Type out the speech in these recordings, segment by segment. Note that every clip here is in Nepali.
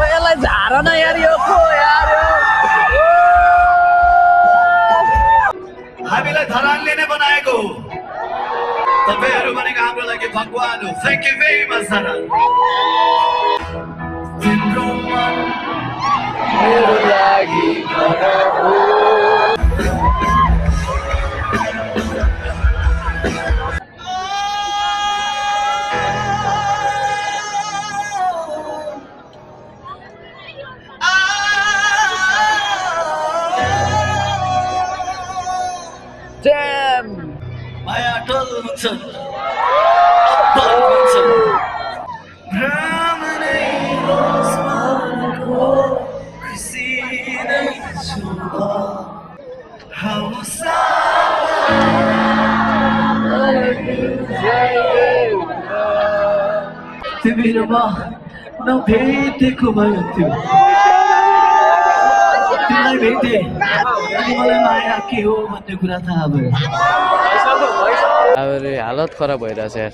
यसलाई झार न यार यो को यार हामीलाई धरानले नै बनाएको तपाईहरु भनेको हाम्रो लागि भगवान हो thank you very much Dharan तिम्रो मन मेरो लागि Damn! माया टल्छ अपल्छ राम नै रोसमानको खुसी नै छु हौसा तिमी र म नभेटेको भयो त्यो तिमीलाई भेटे अनि मलाई माया के हो भन्ने कुरा थाहा भयो अरे हालत खराब भइरहेछ यार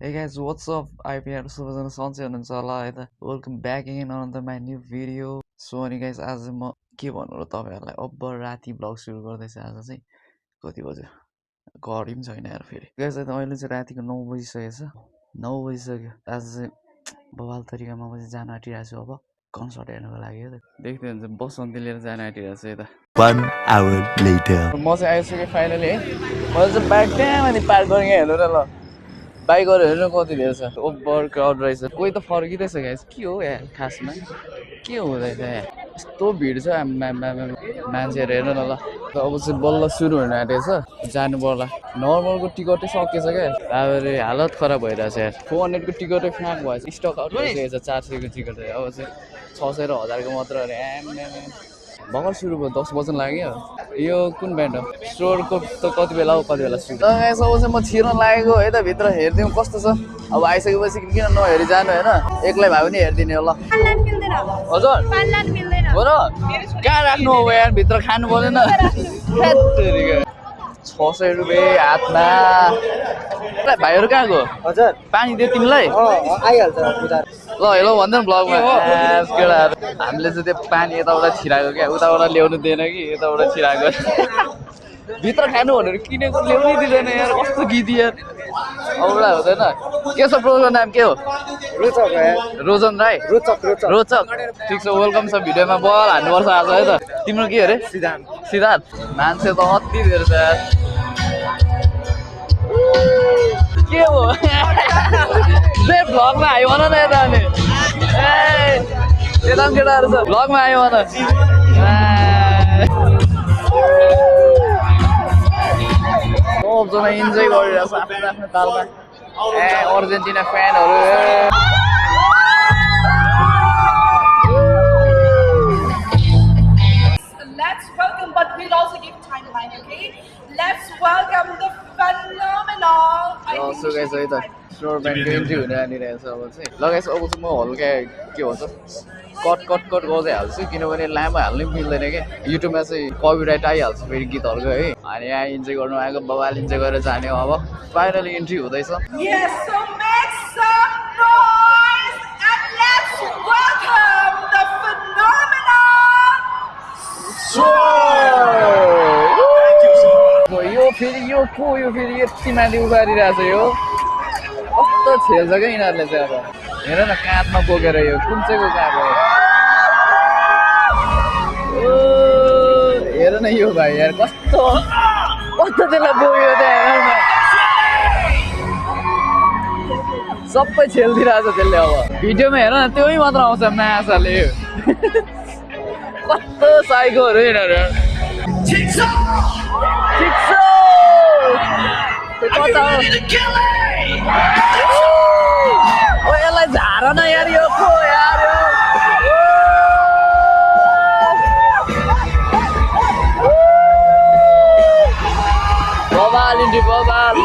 Hey guys, what's up? IPR सबैजना सन्चै हुनुहुन्छ होला है त welcome back again on the my new video so अनि गाइज आज म के भन्नु र तपाईँहरूलाई अब राति ब्लग सुरु गर्दैछ आज चाहिँ कति बज्यो घडी पनि छैन यार फेरि गाइज अहिले चाहिँ रातिको 9 बजिसकेछ 9 बजिसक्यो आज चाहिँ बवाल तरिकामा म चाहिँ जान आँटिरहेको छु अब कन्सर्ट हेर्नुको लागि हो त देख्दै हुन्छ बसन्ती लिएर जान आँटिरहेको छु यता 1 hour later म चाहिँ आइसकेँ फाइनली है मैले चाहिँ बाइक त्यहाँ माथि पार्क गरेँ हेर्नु र ल बाइकहरू हेर्नु कति धेरै छ ओभर क्राउड रहेछ कोही त फर्किँदैछ गाइस के हो यार खासमा के हुँदैछ यहाँ यस्तो भिड छ मान्छेहरू हेर्नु न ल अब चाहिँ बल्ल सुरु हुन आँटेको छ जानु पर्ला नर्मलको टिकटै सकिएछ क्या अब हालत खराब भइरहेछ यार 400 को टिकटै फ्याँक भएछ स्टक आउट भइसकेको छ 400 को टिकट अब चाहिँ 600 र 1000 को मात्र अरे भर्खर सुरु भयो 10 बज्न लाग्यो यो कुन ब्यान्ड हो स्टोरको त कति बेला हो कति बेला सुरु अब चाहिँ म छिर्न लागेको है त भित्र हेरिदिउँ कस्तो छ अब आइसकेपछि किन नहेरी जानु होइन एक्लै भए पनि हेरिदिने हो ल हजुर हो र कहाँ राख्नु हो यार भित्र खानु पर्दैन 600 रुपियाँ हातमा भाइहरू कहाँ गयो हजुर पानी दियो तिमीलाई आइहाल्छ ल हेलो भन्दैन ब्लगमा केटाहरू हामीले चाहिँ त्यो पानी यताबाट छिराएको क्या उताबाट ल्याउनु दिएन कि यताबाट छिराएको भित्र खानु भनेर किनेको ल्याउनै दिँदैन यार कस्तो गीती यार औडा हुँदैन के छ ब्रोको नाम के हो रोचक रोजन राई रोचक रोचक रोचक ठिक छ वेलकम छ भिडियोमा बल हान्नुपर्छ आज है त तिम्रो के अरे सिद्धार्थ मान्छे त अति धेरै छ यार के हो भ्लगमा आयो भन न यता अनि यता पनि केटाहरू छ भ्लगमा आयो भन सबजना इन्जोय गरिरहेछ आफ्नो आफ्नो तालमा अर्जेन्टिना फ्यानहरू Let's welcome, but we'll also give timeline, okay? Let's welcome the phenomenal. So guys, है त स्टोर ब्यान्डको इन्ट्री हुन आनिरहेछ अब चाहिँ ल गाइस अब चाहिँ म हल्का के भन्छ कट गर्दै हाल्छु किनभने लामो हाल्नै मिल्दैन क्या युट्युबमा चाहिँ कपिराइट आइहाल्छ फेरि गीतहरूको है अनि यहाँ इन्जोय गर्नु आएको बबाल इन्जोय गरेर जाने हो अब फाइनली इन्ट्री हुँदैछ Yes, so make some noise and let's welcome the phenomenal. यो फेरि यो फेरि यति माथि उखारिरहेछ यो कस्तो छेल्छ क्या यिनीहरूले चाहिँ अब हेर न काँधमा बोकेर यो कुन चाहिँको काँध हो हेर न यो भाइ यार कस्तो त्यसलाई बोक्यो त्यहाँ हेर न सबै छेलिदिरहेछ त्यसले अब भिडियोमा हेर न त्यही मात्र आउँछ माछाले कस्तो साइकोहरू यिनीहरू ठिक छ कता हो यसलाई झार न यार यो को यार बबाल इन्डी बबाल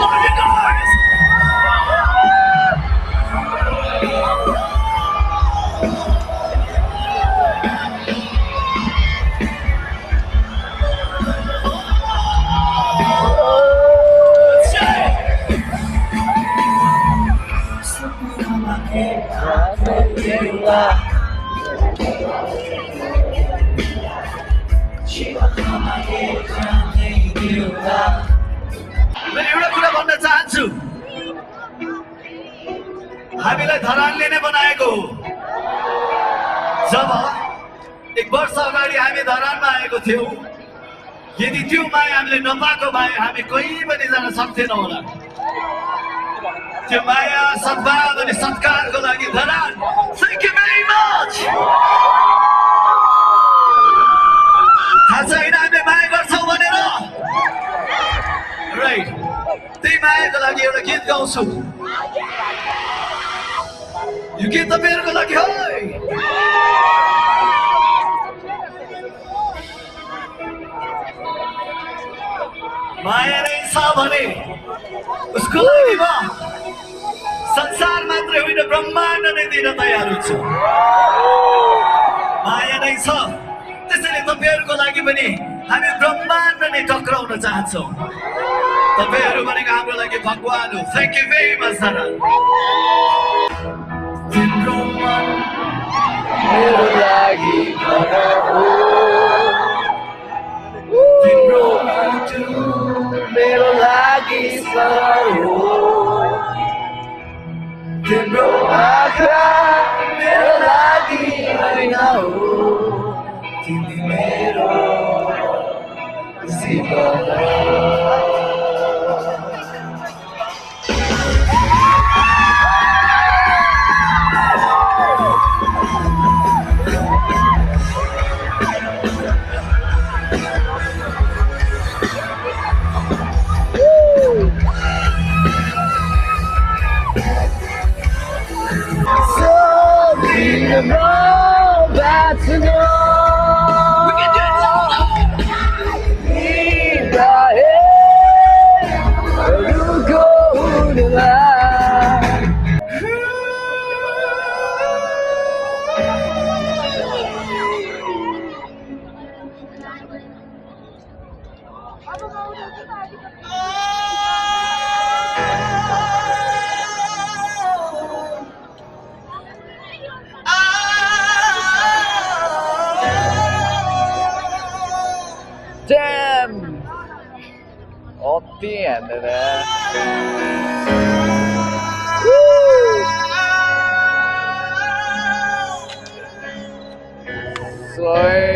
म एउटा कुरा भन्न चाहन्छु, हामीलाई धरानले नै बनाएको हो। जब 1 वर्ष अगाडि हामी धरानमा आएको थियौँ, यदि त्यो माया हामीले नपाएको भए हामी कहीँ पनि जान सक्थेनौँ होला। त्यो माया, सद्भाव अनि सत्कारको लागि Dharan, thank you very much. थाहा छैन हामीले माया गर्छौँ भनेर, राइट? त्यही मायाको लागि एउटा गीत गाउँछु। यो गीत तपाईँहरूको लागि हो। माया नै छ भने उसको लागि म संसार मात्रै होइन ब्रह्माण्ड नै दिन तयार हुन्छु। माया नै छ, त्यसैले तपाईँहरूको लागि पनि हामी ब्रह्माण्ड नै टक्राउन चाहन्छौँ। तपाईँहरू भनेको हाम्रो लागि भगवान हो। Thank you very much Dharan. तिम्रो मन मेरो लागि घर हो, तिम्रो मुटु मेरो लागि सहर हो, तिम्रो आँखा मेरो लागि ऐना हो, तिमी मेरो जीवन हो। That's enough. We can do it louder. Damn! Off the end of that. Sorry.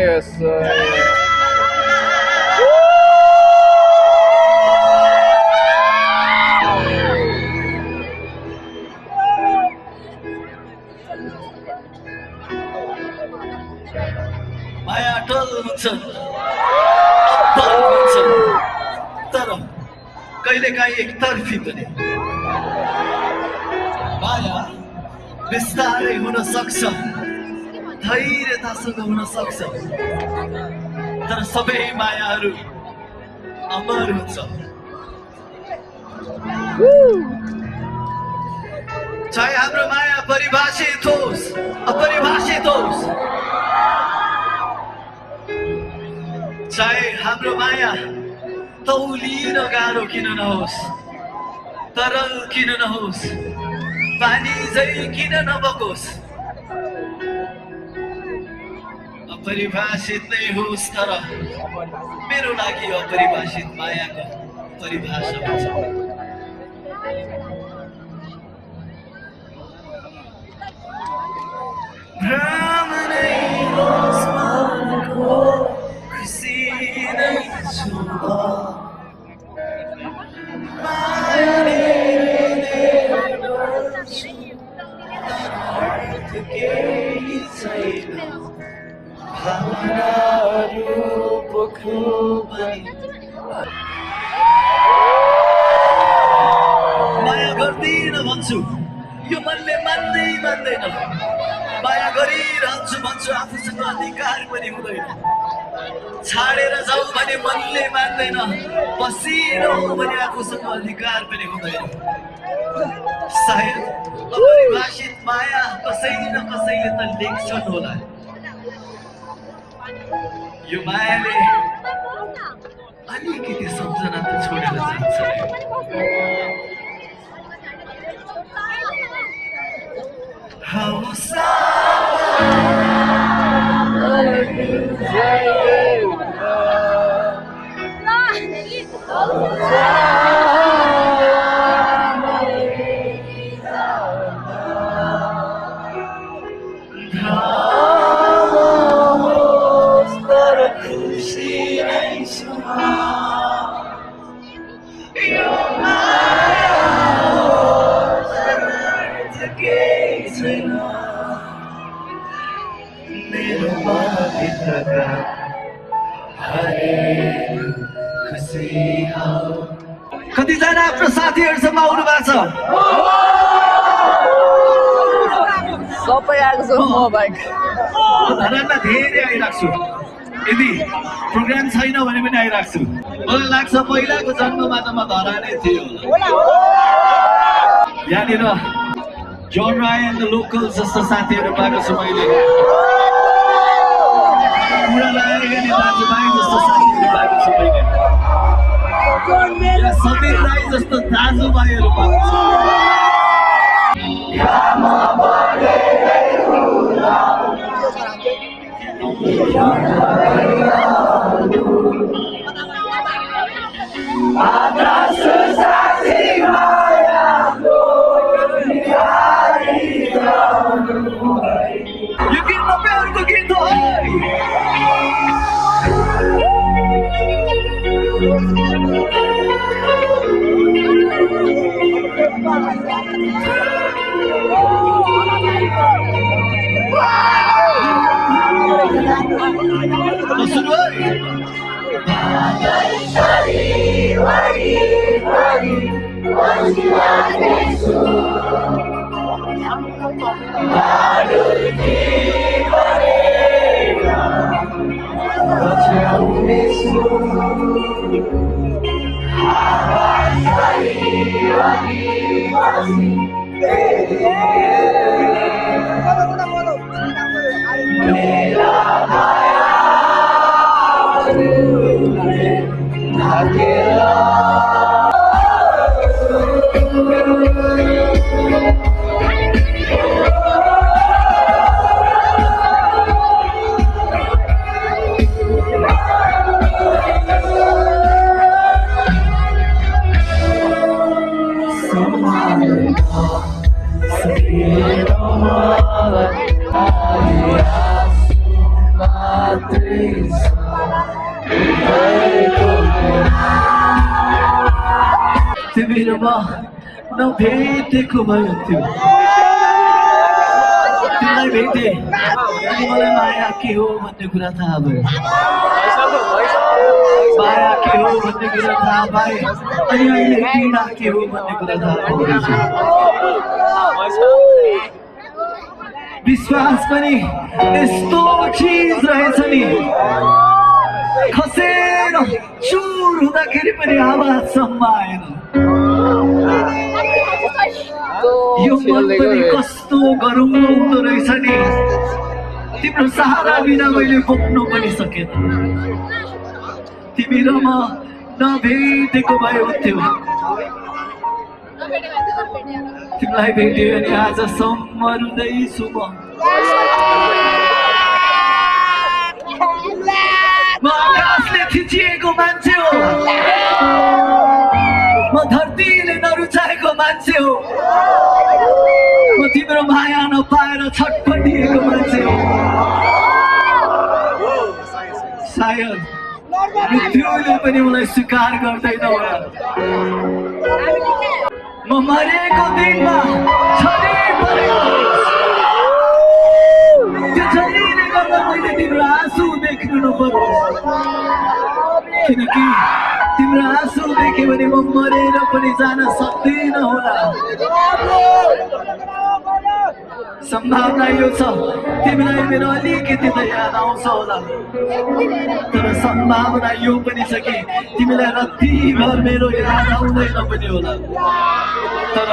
माया अटल हुन्छ, अब्बल हुन्छ, तर कहिलेकाहीँ एकतर्फी पनि। माया बिस्तारै हुन सक्छ, धैर्यतासँग हुन सक्छ, तर सबै मायाहरू अमर हुन्छ। चाहे हाम्रो माया परिभाषित होस्, अपरिभाषित होस्, चाहे हाम्रो माया तौलिन गाह्रो किन नहोस्, तरल किन नहोस्, पानी झै किन नबगोस्, अपरिभाषित नै होस्, तर मेरो लागि अपरिभाषित मायाको परिभाषा हुन्छ। भ्रम नै होस् मनको, खुसी नै छु म, मायाले गर्छु, अर्थ केही छैन, भावनाहरू पोख्नु पनि। माया गर्दिन भन्छु, यो मनले मान्दै मान्दैन, माया गरिरहन्छु भन्छु, आफूसँग अधिकार पनि हुँदैन। छाडेर जाऊ भने मनले मान्दैन, बसिरहँ भने आफूसँग अधिकार पनि हुँदैन। सायद अपरिभाषित माया कसैले न कसैले त लेख्छन् होला। यो मायाले अलिकति सम्झना त छोडेर जान्छ। How कतिजना आफ्नो साथीहरूसँग आउनु भएको छ सबै आएको छ म बाइक धरानमा धेरै आइरहेको छु यदि प्रोग्राम छैन भने पनि आइरहेको छु मलाई लाग्छ पहिलाको जन्ममा त म धरानै थियो यहाँनिर जन राय एन्ड द लोकल जस्तो साथीहरू पाएको छु मैले बुढा राई अनि दाजुभाइ जस्तो साथीहरू पाएको छु मैले समीर राई जस्तो दाजुभाइहरू पाएको छु यो गीत तपाईँहरूको गीत हो सुन्नु तिमीहरूमा नभेटेको भयो त्यो तिमीलाई भेटे अनि मलाई माया के हो भन्ने कुरा थाहा भयो माया के हो भन्ने कुरा थाहा पाएँ अनि अहिले पीडा के हो भन्ने कुरा थाहा पाउँदैछु विश्वास पनि यस्तो चिज रहेछ नि खसेर चुर हुँदाखेरि पनि आवाजसम्म आएन यो मन पनि कस्तो गरुङ्गो हुँदो रहेछ नि तिम्रो सहारा बिना मैले बोक्नु पनि सकेन तिमी र म नभेटेको भए हुन्थ्यो तिमीलाई भेट्यो अनि आजसम्म रुँदैछु म आकाशले थिचिएको मान्छे हो म धरतीले नरुचाएको मान्छे हो म तिम्रो माया नपाएर छटपटिएको मान्छे हो सायद मृत्युले पनि मलाई स्वीकार गर्दैन होला म मरेको दिनमा छरी परेको त्यो छरीले गर्दा मैले तिम्रो आँसु देख्नु नपरोस् किनकि तिम्रो आँसु देख्यो भने म मरेर पनि जान सक्दिनँ होला सम्भावना यो छ तिमीलाई मेरो अलिकति त याद आउँछ होला तर सम्भावना यो पनि छ कि तिमीलाई रातिभर मेरो याद आउँदैन पनि होला तर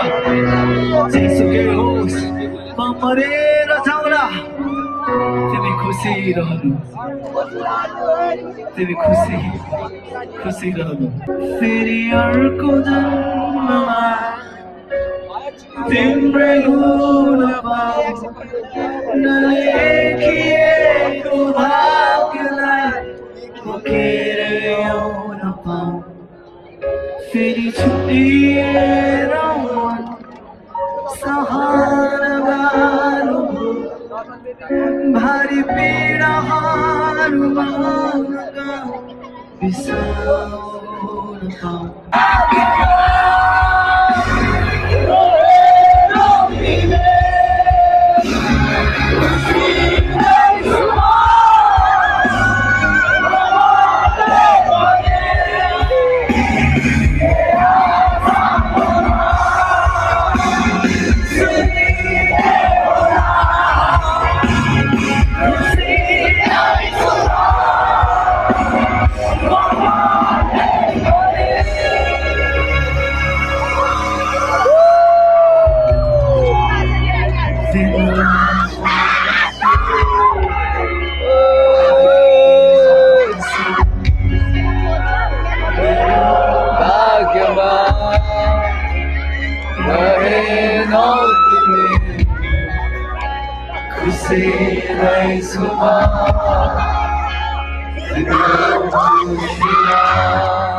जेसुकै होस् म मरेर जाउँला तिमी खुसी रहनु तिमी खुसी रहनु फेरि अर्को जन्ममा तिम्रै हुन पाऊ नलेखिएको भाग्यलाई बोकेर आउन पाऊ फेरि छुट्टिएर मन सहन गाह्रो भारी पीडाहरूमा बिसाउन पाऊँ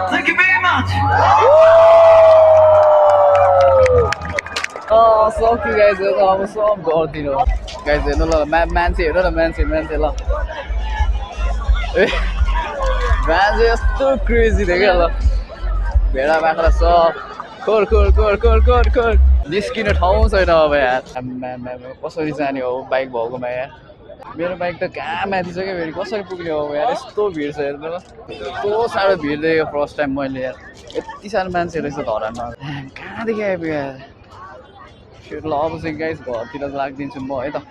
Thank you very much. Oh, so cute guys. I'm so bored, you know. Guys, you know, man, see, you know, man, see, la. Man, is so crazy, they get la. Beda bakra so. Cool. निस्किने ठाउँ छैन अब यार कसरी जाने हो बाइक भएकोमा यार मेरो बाइक त कहाँ माथि छ क्या फेरि कसरी पुग्ने हो यार यस्तो भिड छ हेर्नु न यस्तो साह्रो भिड देखेको फर्स्ट टाइम मैले यार यति साह्रो मान्छे रहेछ धरानमा कहाँदेखि आइपुग्यो यार ल अब चाहिँ गाइस घरतिर लागिदिन्छु म है त